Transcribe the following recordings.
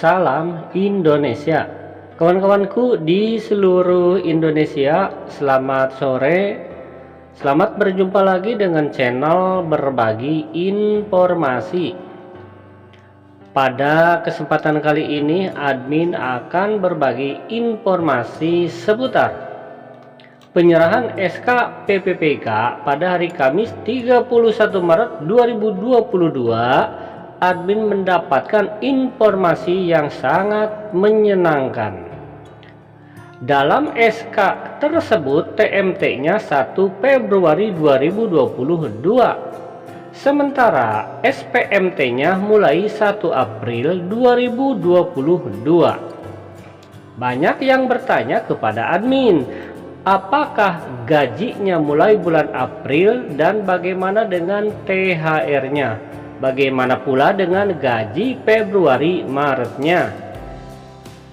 Salam Indonesia. Kawan-kawanku di seluruh Indonesia, selamat sore. Selamat berjumpa lagi dengan channel berbagi informasi. Pada kesempatan kali ini admin akan berbagi informasi seputar penyerahan SK PPPK pada hari Kamis 31 Maret 2022. Admin mendapatkan informasi yang sangat menyenangkan. Dalam SK tersebut TMT-nya 1 Februari 2022. Sementara SPMT-nya mulai 1 April 2022. Banyak yang bertanya kepada admin, apakah gajinya mulai bulan April dan bagaimana dengan THR-nya? Bagaimana pula dengan gaji Februari Maretnya?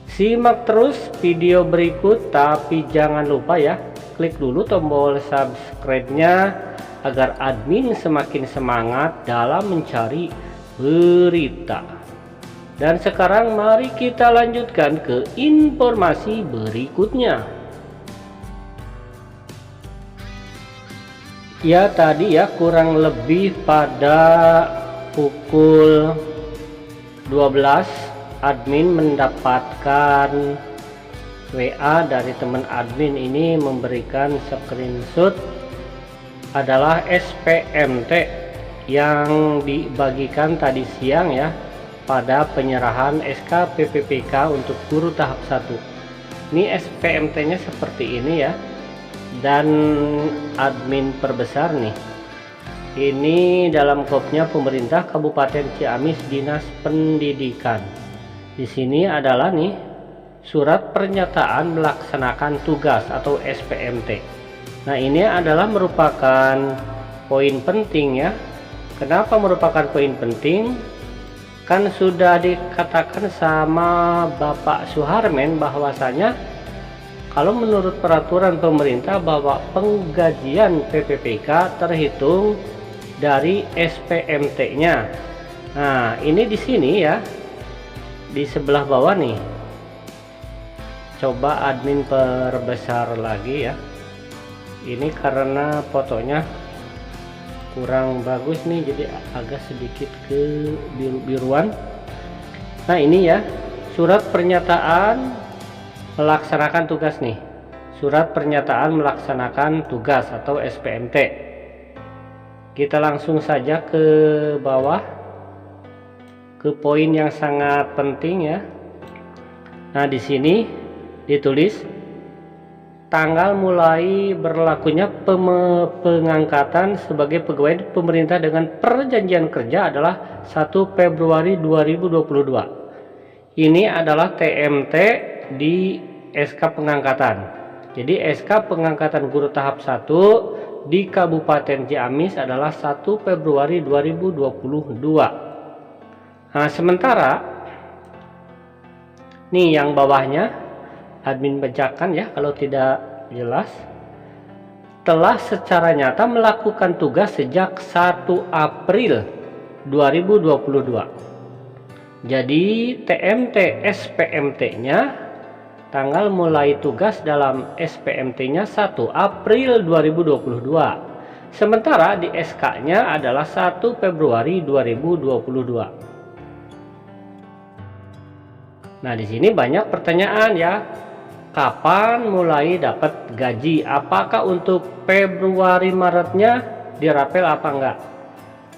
Simak terus video berikut, tapi jangan lupa ya, klik dulu tombol subscribe-nya agar admin semakin semangat dalam mencari berita. Dan sekarang mari kita lanjutkan ke informasi berikutnya. Ya, tadi ya kurang lebih pada pukul 12 admin mendapatkan WA dari teman admin. Ini memberikan screenshot adalah SPMT yang dibagikan tadi siang ya, pada penyerahan SK PPPK untuk guru tahap 1. Ini SPMT nya seperti ini ya, dan admin perbesar nih. Ini dalam kopnya pemerintah Kabupaten Ciamis Dinas Pendidikan. Di sini adalah nih surat pernyataan melaksanakan tugas atau SPMT. Nah, ini adalah merupakan poin penting ya. Kenapa merupakan poin penting? Kan sudah dikatakan sama Bapak Suharmen bahwasanya kalau menurut peraturan pemerintah bahwa penggajian PPPK terhitung dari SPMT-nya. Nah, ini di sini ya, di sebelah bawah nih. Coba admin perbesar lagi ya. Ini karena fotonya kurang bagus nih, jadi agak sedikit ke biru-biruan. Nah, ini ya, surat pernyataan melaksanakan tugas nih. Surat pernyataan melaksanakan tugas atau SPMT. Kita langsung saja ke bawah, ke poin yang sangat penting ya. Nah, di sini ditulis tanggal mulai berlakunya pengangkatan sebagai pegawai pemerintah dengan perjanjian kerja adalah 1 Februari 2022. Ini adalah TMT di SK pengangkatan. Jadi SK pengangkatan guru tahap 1 di Kabupaten Ciamis adalah 1 Februari 2022. Nah, sementara nih yang bawahnya admin bacakan ya kalau tidak jelas. Telah secara nyata melakukan tugas sejak 1 April 2022. Jadi TMT SPMT-nya tanggal mulai tugas dalam SPMT-nya 1 April 2022. Sementara di SK-nya adalah 1 Februari 2022. Nah, di sini banyak pertanyaan ya. Kapan mulai dapat gaji? Apakah untuk Februari Maretnya dirapel apa enggak?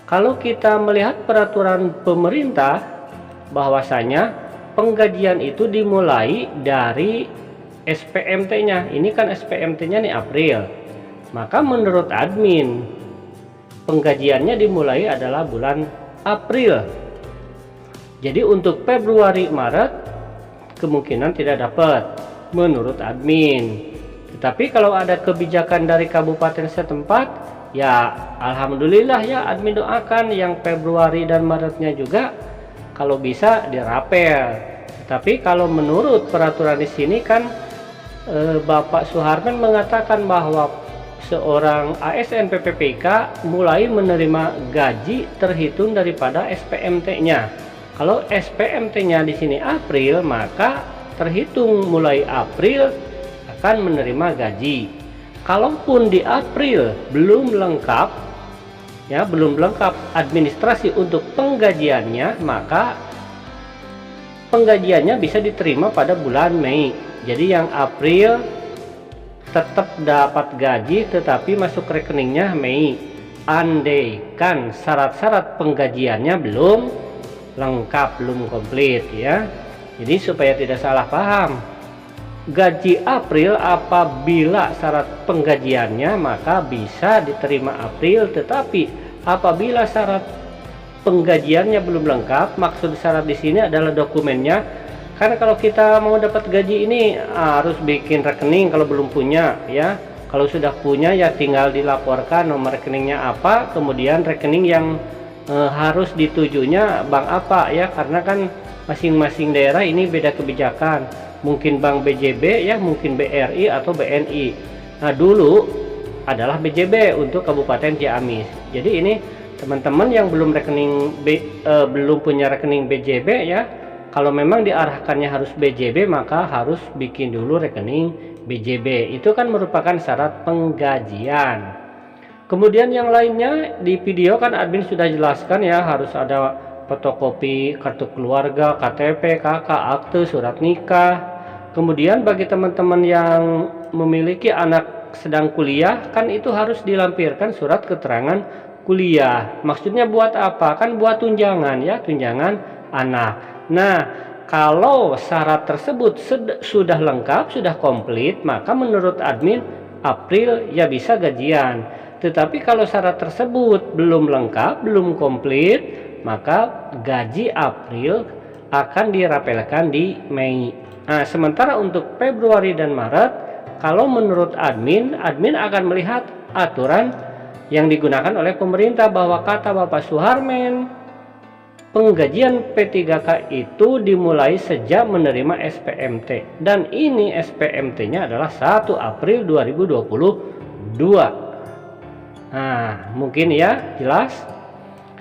Kalau kita melihat peraturan pemerintah bahwasanya penggajian itu dimulai dari SPMT-nya. Ini kan SPMT-nya nih April. Maka menurut admin penggajiannya dimulai adalah bulan April. Jadi untuk Februari Maret kemungkinan tidak dapat menurut admin. Tetapi kalau ada kebijakan dari kabupaten setempat, ya alhamdulillah ya, admin doakan yang Februari dan Maretnya juga kalau bisa dirapel. Tapi kalau menurut peraturan di sini kan Bapak Suharmen mengatakan bahwa seorang ASN PPPK mulai menerima gaji terhitung daripada SPMT-nya. Kalau SPMT-nya di sini April, maka terhitung mulai April akan menerima gaji. Kalaupun di April belum lengkap, ya belum lengkap administrasi untuk penggajiannya, maka penggajiannya bisa diterima pada bulan Mei. Jadi yang April tetap dapat gaji tetapi masuk rekeningnya Mei, andaikan syarat-syarat penggajiannya belum lengkap, belum komplit ya. Jadi supaya tidak salah paham, gaji April apabila syarat penggajiannya maka bisa diterima April, tetapi apabila syarat penggajiannya belum lengkap, maksud syarat di sini adalah dokumennya. Karena kalau kita mau dapat gaji ini harus bikin rekening kalau belum punya ya. Kalau sudah punya ya tinggal dilaporkan nomor rekeningnya apa, kemudian rekening yang harus ditujunya bank apa ya, karena kan masing-masing daerah ini beda kebijakan. Mungkin bank BJB ya, mungkin BRI atau BNI. Nah dulu adalah BJB untuk Kabupaten Ciamis. Jadi ini teman-teman yang belum belum punya rekening BJB ya, kalau memang diarahkannya harus BJB maka harus bikin dulu rekening BJB. Itu kan merupakan syarat penggajian. Kemudian yang lainnya di video kan admin sudah jelaskan ya, harus ada fotokopi kartu keluarga, KTP, KK, akte, surat nikah. Kemudian bagi teman-teman yang memiliki anak sedang kuliah kan itu harus dilampirkan surat keterangan kuliah. Maksudnya buat apa? Kan buat tunjangan ya, tunjangan anak. Nah, kalau syarat tersebut sudah lengkap, sudah komplit, maka menurut admin April ya bisa gajian. Tetapi kalau syarat tersebut belum lengkap, belum komplit, maka gaji April akan dirapelkan di Mei. Nah, sementara untuk Februari dan Maret, kalau menurut admin akan melihat aturan yang digunakan oleh pemerintah, bahwa kata Bapak Suharmen, penggajian P3K itu dimulai sejak menerima SPMT, dan ini SPMT-nya adalah 1 April 2022. Nah, mungkin ya jelas.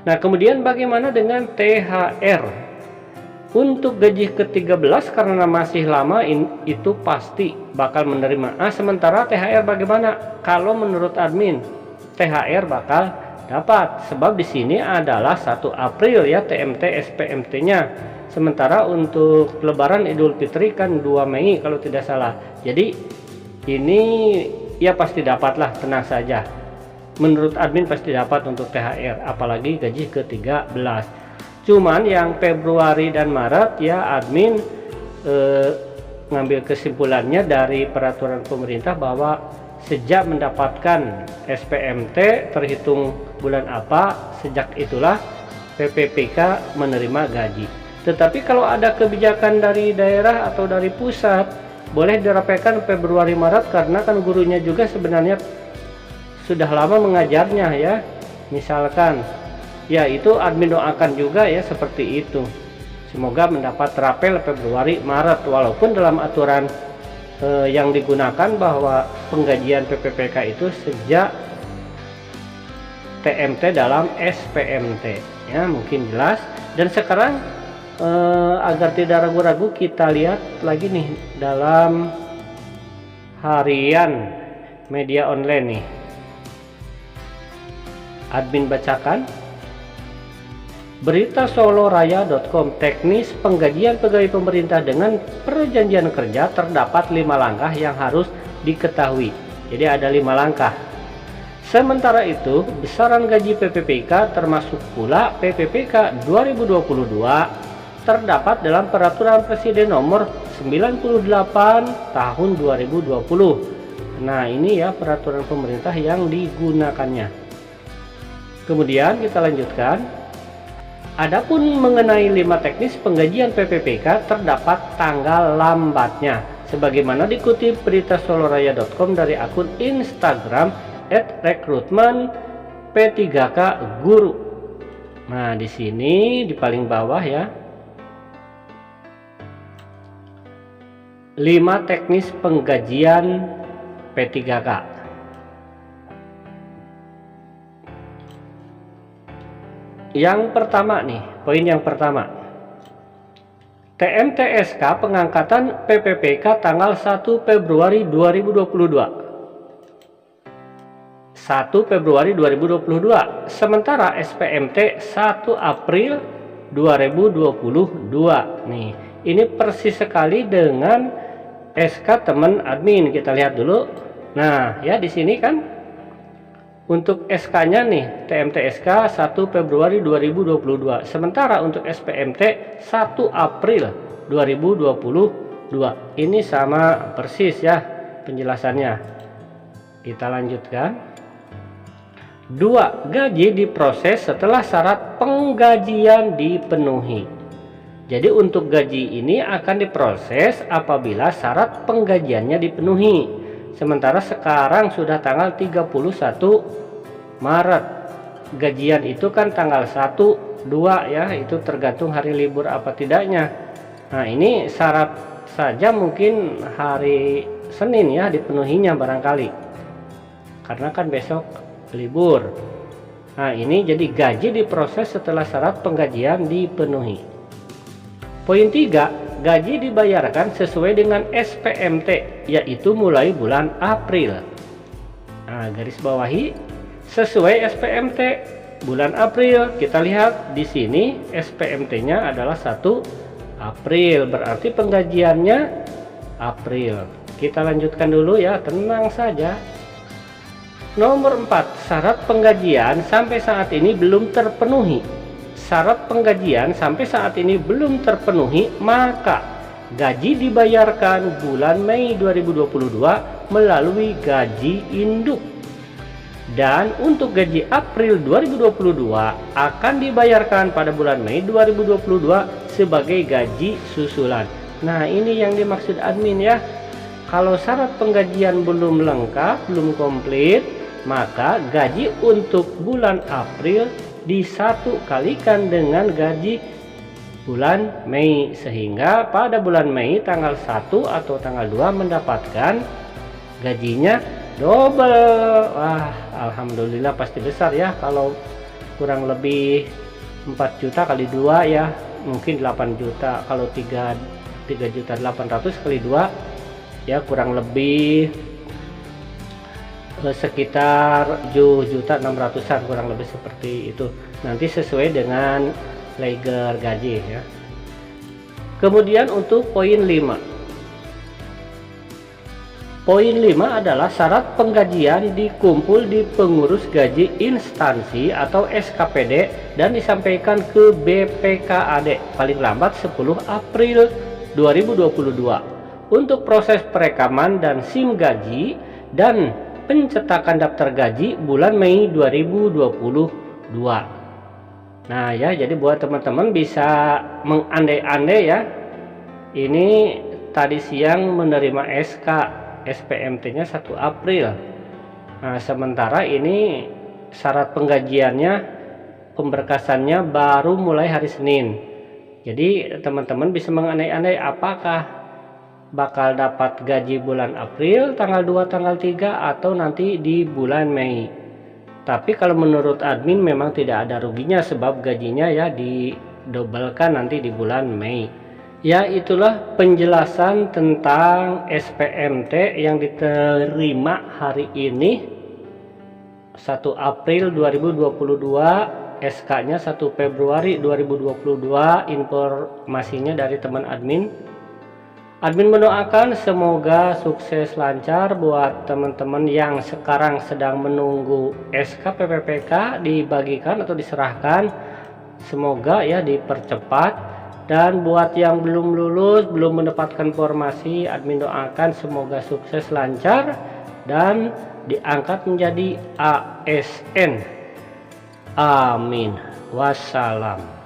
Nah, kemudian bagaimana dengan THR? Untuk gaji ke-13 karena masih lama itu pasti bakal menerima. Nah, sementara THR bagaimana? Kalau menurut admin, THR bakal dapat, sebab di sini adalah 1 April ya TMT SPMT-nya. Sementara untuk Lebaran Idul Fitri kan 2 Mei kalau tidak salah. Jadi ini ya pasti dapatlah, tenang saja. Menurut admin pasti dapat untuk THR, apalagi gaji ke-13. Cuman yang Februari dan Maret ya admin ngambil kesimpulannya dari peraturan pemerintah bahwa sejak mendapatkan SPMT terhitung bulan apa, sejak itulah PPPK menerima gaji. Tetapi kalau ada kebijakan dari daerah atau dari pusat, boleh dirapelkan Februari Maret, karena kan gurunya juga sebenarnya sudah lama mengajarnya ya. Misalkan ya itu admin doakan juga ya seperti itu. Semoga mendapat rapel Februari Maret, walaupun dalam aturan yang digunakan bahwa penggajian PPPK itu sejak TMT dalam SPMT ya, mungkin jelas. Dan sekarang agar tidak ragu-ragu, kita lihat lagi nih dalam harian media online nih, admin bacakan berita soloraya.com, teknis penggajian pegawai pemerintah dengan perjanjian kerja terdapat 5 langkah yang harus diketahui. Jadi ada 5 langkah. Sementara itu, besaran gaji PPPK termasuk pula PPPK 2022 terdapat dalam Peraturan Presiden Nomor 98 Tahun 2020. Nah, ini ya peraturan pemerintah yang digunakannya. Kemudian kita lanjutkan. Adapun mengenai 5 teknis penggajian PPPK terdapat tanggal lambatnya, sebagaimana dikutip berita soloraya.com dari akun Instagram @rekrutmen-P3K Guru. Nah, di sini di paling bawah ya, 5 teknis penggajian P3K. Yang pertama nih, poin yang pertama, TMTSK pengangkatan PPPK tanggal 1 Februari 2022. 1 Februari 2022, sementara SPMT 1 April 2022. Nih, ini persis sekali dengan SK teman admin. Kita lihat dulu. Nah, ya di sini kan untuk SK-nya nih, TMTSK 1 Februari 2022. Sementara untuk SPMT 1 April 2022. Ini sama persis ya penjelasannya. Kita lanjutkan. 2. Gaji diproses setelah syarat penggajian dipenuhi. Jadi untuk gaji ini akan diproses apabila syarat penggajiannya dipenuhi. Sementara sekarang sudah tanggal 31 Maret. Gajian itu kan tanggal 1, 2 ya, itu tergantung hari libur apa tidaknya. Nah, ini syarat saja mungkin hari Senin ya dipenuhinya barangkali. Karena kan besok libur. Nah, ini jadi gaji diproses setelah syarat penggajian dipenuhi. Poin 3, gaji dibayarkan sesuai dengan SPMT, yaitu mulai bulan April. Nah, garis bawahi sesuai SPMT bulan April. Kita lihat di sini SPMT-nya adalah 1 April, berarti penggajiannya April. Kita lanjutkan dulu ya, tenang saja. Nomor 4, syarat penggajian sampai saat ini belum terpenuhi. Syarat penggajian sampai saat ini belum terpenuhi, maka gaji dibayarkan bulan Mei 2022 melalui gaji induk. Dan untuk gaji April 2022 akan dibayarkan pada bulan Mei 2022 sebagai gaji susulan. Nah, ini yang dimaksud admin ya. Kalau syarat penggajian belum lengkap, belum komplit, maka gaji untuk bulan April disatu kalikan dengan gaji bulan Mei, sehingga pada bulan Mei tanggal 1 atau tanggal 2 mendapatkan gajinya double. Wah, alhamdulillah pasti besar ya. Kalau kurang lebih 4 juta kali 2 ya mungkin 8 juta. Kalau 3.800.000 kali 2 ya kurang lebih sekitar 7.600.000-an, kurang lebih seperti itu. Nanti sesuai dengan leger gaji ya. Kemudian untuk poin 5. Poin 5 adalah syarat penggajian dikumpul di pengurus gaji instansi atau SKPD dan disampaikan ke BPKAD paling lambat 10 April 2022. Untuk proses perekaman dan SIM gaji dan pencetakan daftar gaji bulan Mei 2022. Nah ya, jadi buat teman-teman bisa mengandai-andai ya. Ini tadi siang menerima SK SPMT-nya 1 April. Nah, sementara ini syarat penggajiannya, pemberkasannya baru mulai hari Senin. Jadi teman-teman bisa mengandai-andai apakah bakal dapat gaji bulan April tanggal 2 tanggal 3 atau nanti di bulan Mei. Tapi kalau menurut admin memang tidak ada ruginya, sebab gajinya ya didobelkan nanti di bulan Mei. Ya, itulah penjelasan tentang SPMT yang diterima hari ini 1 April 2022, SK-nya 1 Februari 2022. Informasinya dari teman admin. Admin mendoakan semoga sukses lancar buat teman-teman yang sekarang sedang menunggu SK PPPK dibagikan atau diserahkan. Semoga ya dipercepat. Dan buat yang belum lulus, belum mendapatkan informasi, admin doakan semoga sukses lancar dan diangkat menjadi ASN. Amin. Wassalam.